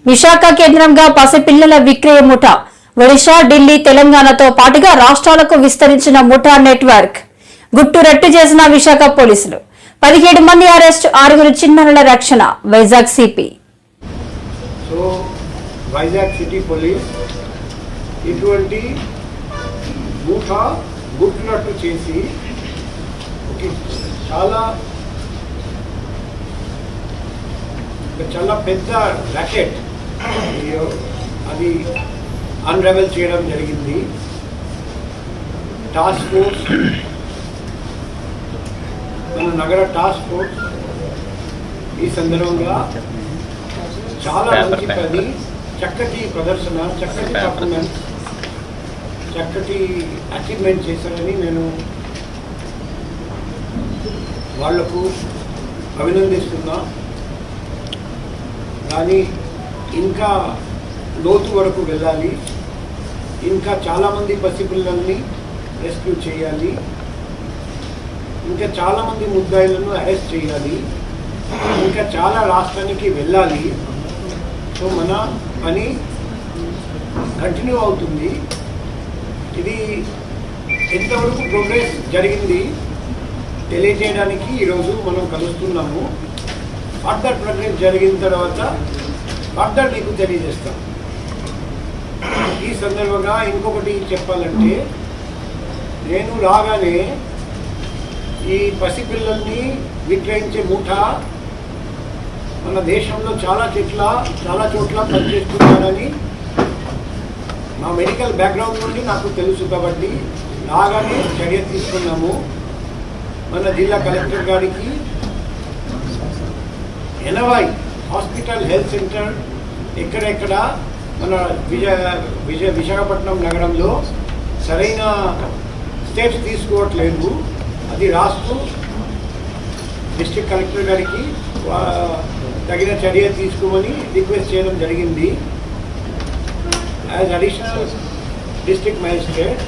విశాఖ కేంద్రంగా పసిపిల్లల విక్రయ ముఠా ఒడిశా, ఢిల్లీ, తెలంగాణతో పాటుగా రాష్ట్రాలకు విస్తరించిన ముఠా నెట్వర్క్ గుట్టు రట్టు చేసిన విశాఖ పోలీసులు. 17 మంది అరెస్ట్, 6 చిన్నారుల రక్షణ. Vizag CP. So Vizag city police ఇటువంటి ముఠా గుట్టు రట్టు చేసి చాలా పెద్ద ర్యాకెట్ అది అన్రెవెల్ చేయడం జరిగింది. టాస్క్ ఫోర్స్, మన నగర టాస్క్ ఫోర్స్ ఈ సందర్భంగా చాలా మంచి పని, చక్కటి ప్రదర్శన, చక్కటి పర్ఫార్మెన్స్, చక్కటి అచీవ్మెంట్ చేశారని నేను వాళ్లకు అభినందిస్తున్నా. కానీ ఇంకా లోతు వరకు వెళ్ళాలి, ఇంకా చాలామంది పసిపిల్లల్ని రెస్క్యూ చేయాలి, ఇంకా చాలామంది ముద్దాయిలను అరెస్ట్ చేయాలి, ఇంకా చాలా రాష్ట్రానికి వెళ్ళాలి. సో మన పని కంటిన్యూ అవుతుంది. ఇది ఎంతవరకు ప్రోగ్రెస్ జరిగింది తెలియజేయడానికి ఈరోజు మనం కలుస్తున్నాము. ఫర్దర్ ప్రోగ్రెస్ జరిగిన తర్వాత ఫర్దర్ మీకు తెలియజేస్తాం. ఈ సందర్భంగా ఇంకొకటి చెప్పాలంటే, నేను రాగానే ఈ పసిపిల్లల్ని విక్రయించే ముఠా మన దేశంలో చాలా చోట్ల పనిచేస్తున్నారని మా మెడికల్ బ్యాక్గ్రౌండ్ నుండి నాకు తెలుసు. కాబట్టి రాగానే చర్య తీసుకున్నాము. మన జిల్లా కలెక్టర్ గారికి 80 హాస్పిటల్, హెల్త్ సెంటర్ ఎక్కడెక్కడ మన విశాఖపట్నం నగరంలో సరైన స్టెప్స్ తీసుకోవట్లేదు, అది రాస్తూ డిస్ట్రిక్ట్ కలెక్టర్ గారికి తగిన చర్య తీసుకోమని రిక్వెస్ట్ చేయడం జరిగింది. యాజ్ అడిషనల్ డిస్ట్రిక్ట్ మ్యాజిస్ట్రేట్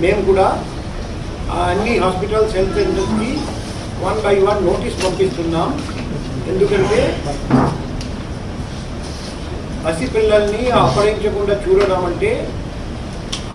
మేము కూడా అన్ని హాస్పిటల్స్, హెల్త్ సెంటర్స్కి 1 by 1 నోటీస్ పంపిస్తున్నాం. ఎందుకంటే పసిపిల్లల్ని అపహరించకుండా చూడడం అంటే